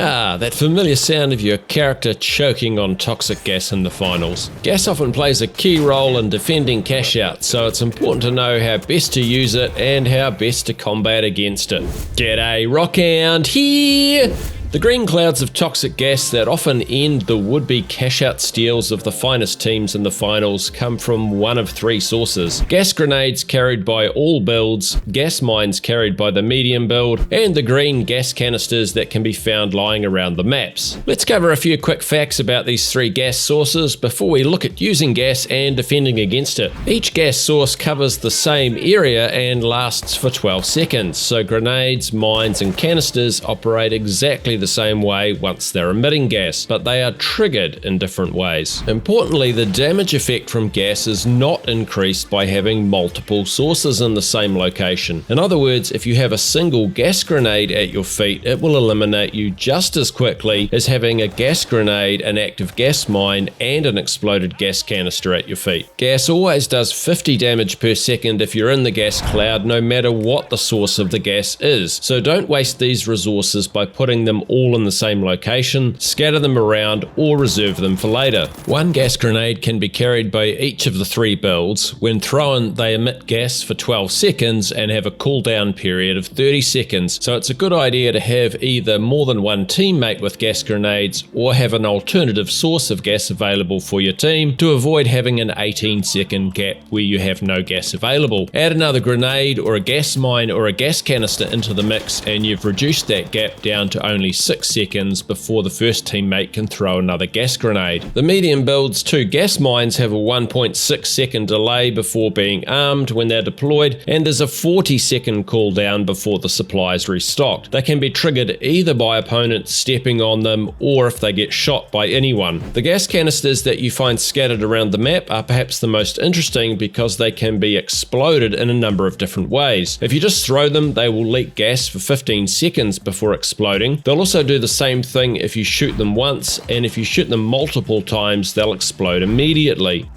Ah, that familiar sound of your character choking on toxic gas in the finals. Gas often plays a key role in defending cash out, so it's important to know how best to use it and how best to combat against it. G'day, Rockhound here! The green clouds of toxic gas that often end the would-be cash-out steals of the finest teams in the finals come from one of three sources: gas grenades carried by all builds, gas mines carried by the medium build, and the green gas canisters that can be found lying around the maps. Let's cover a few quick facts about these three gas sources before we look at using gas and defending against it. Each gas source covers the same area and lasts for 12 seconds, so grenades, mines, and canisters operate exactly the same way once they're emitting gas, but they are triggered in different ways. Importantly, the damage effect from gas is not increased by having multiple sources in the same location. In other words, if you have a single gas grenade at your feet, it will eliminate you just as quickly as having a gas grenade, an active gas mine, and an exploded gas canister at your feet. Gas always does 50 damage per second if you're in the gas cloud, no matter what the source of the gas is. So don't waste these resources by putting them all in the same location, scatter them around, or reserve them for later. One gas grenade can be carried by each of the three builds. When thrown, they emit gas for 12 seconds and have a cooldown period of 30 seconds, so it's a good idea to have either more than one teammate with gas grenades or have an alternative source of gas available for your team to avoid having an 18-second gap where you have no gas available. Add another grenade or a gas mine or a gas canister into the mix and you've reduced that gap down to only 6 seconds before the first teammate can throw another gas grenade. The medium build's two gas mines have a 1.6 second delay before being armed when they're deployed, and there's a 40-second cooldown before the supply is restocked. They can be triggered either by opponents stepping on them or if they get shot by anyone. The gas canisters that you find scattered around the map are perhaps the most interesting because they can be exploded in a number of different ways. If you just throw them, they will leak gas for 15 seconds before exploding. They'll also do the same thing if you shoot them once, and if you shoot them multiple times, they'll explode immediately.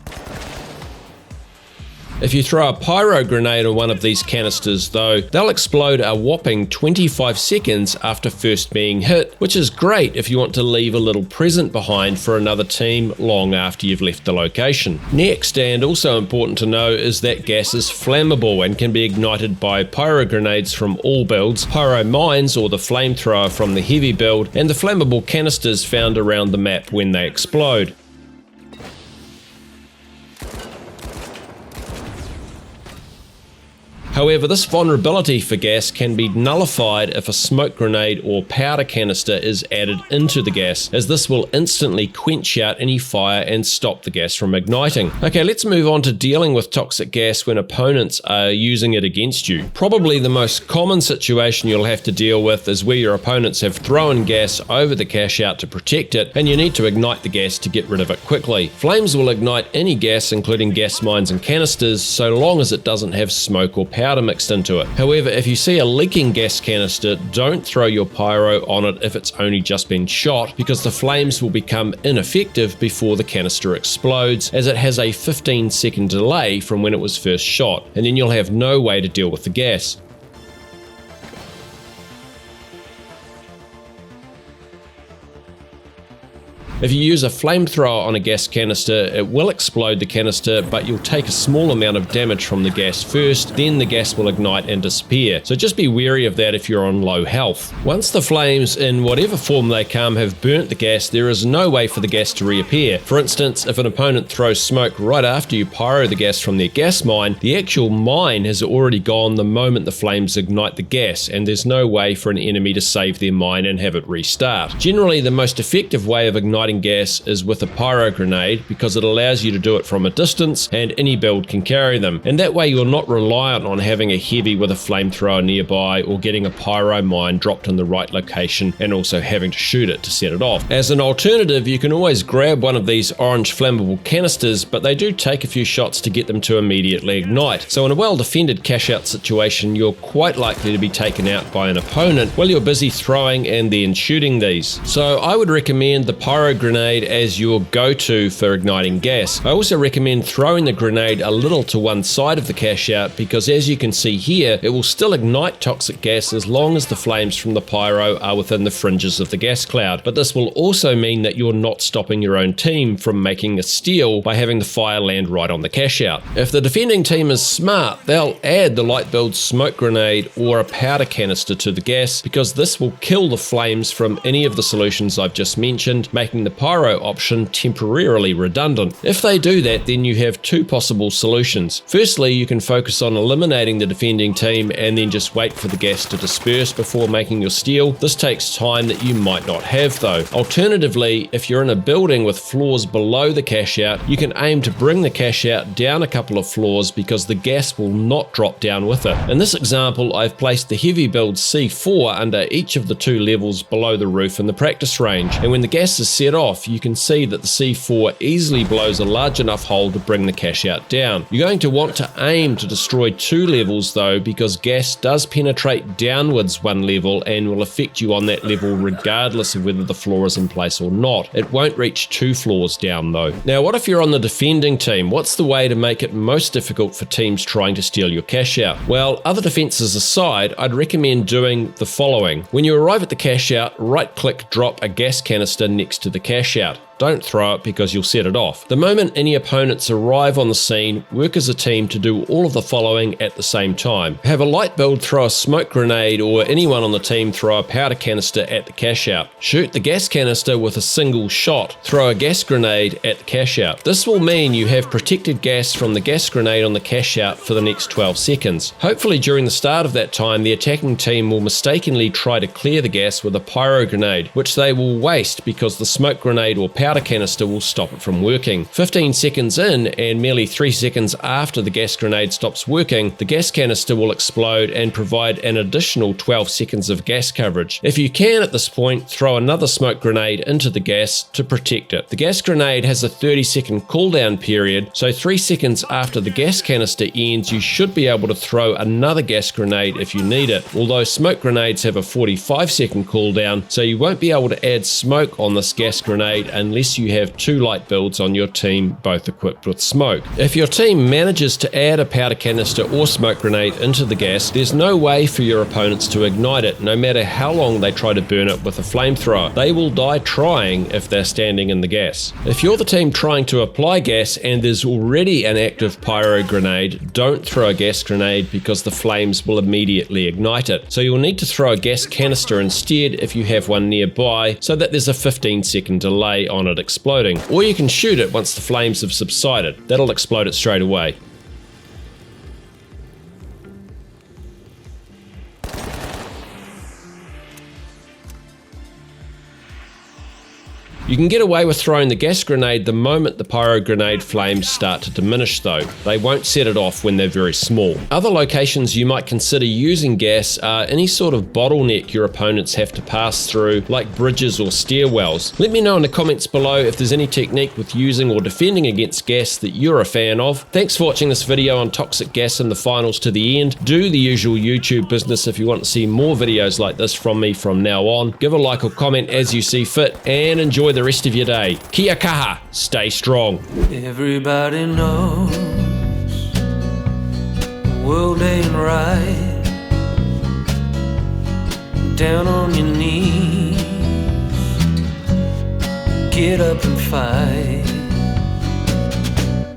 If you throw a pyro grenade on one of these canisters though, they'll explode a whopping 25 seconds after first being hit, which is great if you want to leave a little present behind for another team long after you've left the location. Next, and also important to know, is that gas is flammable and can be ignited by pyro grenades from all builds, pyro mines or the flamethrower from the heavy build, and the flammable canisters found around the map when they explode. However, this vulnerability for gas can be nullified if a smoke grenade or powder canister is added into the gas, as this will instantly quench out any fire and stop the gas from igniting. Okay, let's move on to dealing with toxic gas when opponents are using it against you. Probably the most common situation you'll have to deal with is where your opponents have thrown gas over the cash out to protect it, and you need to ignite the gas to get rid of it quickly. Flames will ignite any gas, including gas mines and canisters, so long as it doesn't have smoke or powder mixed into it. However, if you see a leaking gas canister, don't throw your pyro on it if it's only just been shot, because the flames will become ineffective before the canister explodes, as it has a 15-second delay from when it was first shot, and then you'll have no way to deal with the gas. If you use a flamethrower on a gas canister, it will explode the canister, but you'll take a small amount of damage from the gas first, then the gas will ignite and disappear. So just be wary of that if you're on low health. Once the flames, in whatever form they come, have burnt the gas, there is no way for the gas to reappear. For instance, if an opponent throws smoke right after you pyro the gas from their gas mine, the actual mine has already gone the moment the flames ignite the gas, and there's no way for an enemy to save their mine and have it restart. Generally, the most effective way of igniting gas is with a pyro grenade, because it allows you to do it from a distance and any build can carry them, and that way you're not reliant on having a heavy with a flamethrower nearby or getting a pyro mine dropped in the right location and also having to shoot it to set it off. As an alternative, you can always grab one of these orange flammable canisters, but they do take a few shots to get them to immediately ignite. So in a well-defended cash-out situation, you're quite likely to be taken out by an opponent while you're busy throwing and then shooting these. So I would recommend the pyro grenade as your go-to for igniting gas. I also recommend throwing the grenade a little to one side of the cash out because, as you can see here, it will still ignite toxic gas as long as the flames from the pyro are within the fringes of the gas cloud. But this will also mean that you're not stopping your own team from making a steal by having the fire land right on the cash out. If the defending team is smart, they'll add the light build smoke grenade or a powder canister to the gas because this will kill the flames from any of the solutions I've just mentioned, making the pyro option temporarily redundant. If they do that, then you have two possible solutions. Firstly, you can focus on eliminating the defending team and then just wait for the gas to disperse before making your steal. This takes time that you might not have though. Alternatively, if you're in a building with floors below the cash out, you can aim to bring the cash out down a couple of floors because the gas will not drop down with it. In this example, I've placed the heavy build C4 under each of the two levels below the roof in the practice range, and when the gas is set off, you can see that the C4 easily blows a large enough hole to bring the cash out down. You're going to want to aim to destroy two levels though, because gas does penetrate downwards one level and will affect you on that level regardless of whether the floor is in place or not. It won't reach two floors down though. Now, what if you're on the defending team? What's the way to make it most difficult for teams trying to steal your cash out? Well, other defenses aside, I'd recommend doing the following. When you arrive at the cash out, right click, drop a gas canister next to the cash out. Don't throw it because you'll set it off. The moment any opponents arrive on the scene, work as a team to do all of the following at the same time. Have a light build throw a smoke grenade, or anyone on the team throw a powder canister at the cash out. Shoot the gas canister with a single shot. Throw a gas grenade at the cash out. This will mean you have protected gas from the gas grenade on the cash out for the next 12 seconds. Hopefully during the start of that time, the attacking team will mistakenly try to clear the gas with a pyro grenade, which they will waste because the smoke grenade or powder canister will stop it from working. 15 seconds in and merely 3 seconds after the gas grenade stops working, the gas canister will explode and provide an additional 12 seconds of gas coverage. If you can at this point, throw another smoke grenade into the gas to protect it. The gas grenade has a 30-second cooldown period, so 3 seconds after the gas canister ends, you should be able to throw another gas grenade if you need it, although smoke grenades have a 45-second cooldown, so you won't be able to add smoke on this gas grenade unless you have two light builds on your team, both equipped with smoke. If your team manages to add a powder canister or smoke grenade into the gas, there's no way for your opponents to ignite it, no matter how long they try to burn it with a flamethrower. They will die trying if they're standing in the gas. If you're the team trying to apply gas and there's already an active pyro grenade, don't throw a gas grenade because the flames will immediately ignite it. So you'll need to throw a gas canister instead if you have one nearby, so that there's a 15-second delay on it exploding. Or you can shoot it once the flames have subsided. That'll explode it straight away. You can get away with throwing the gas grenade the moment the pyro grenade flames start to diminish though. They won't set it off when they're very small. Other locations you might consider using gas are any sort of bottleneck your opponents have to pass through, like bridges or stairwells. Let me know in the comments below if there's any technique with using or defending against gas that you're a fan of. Thanks for watching this video on toxic gas in the finals to the end. Do the usual YouTube business if you want to see more videos like this from me from now on. Give a like or comment as you see fit, and enjoy the rest of your day. Kia kaha, stay strong. Everybody knows the world ain't right. Down on your knees, get up and fight.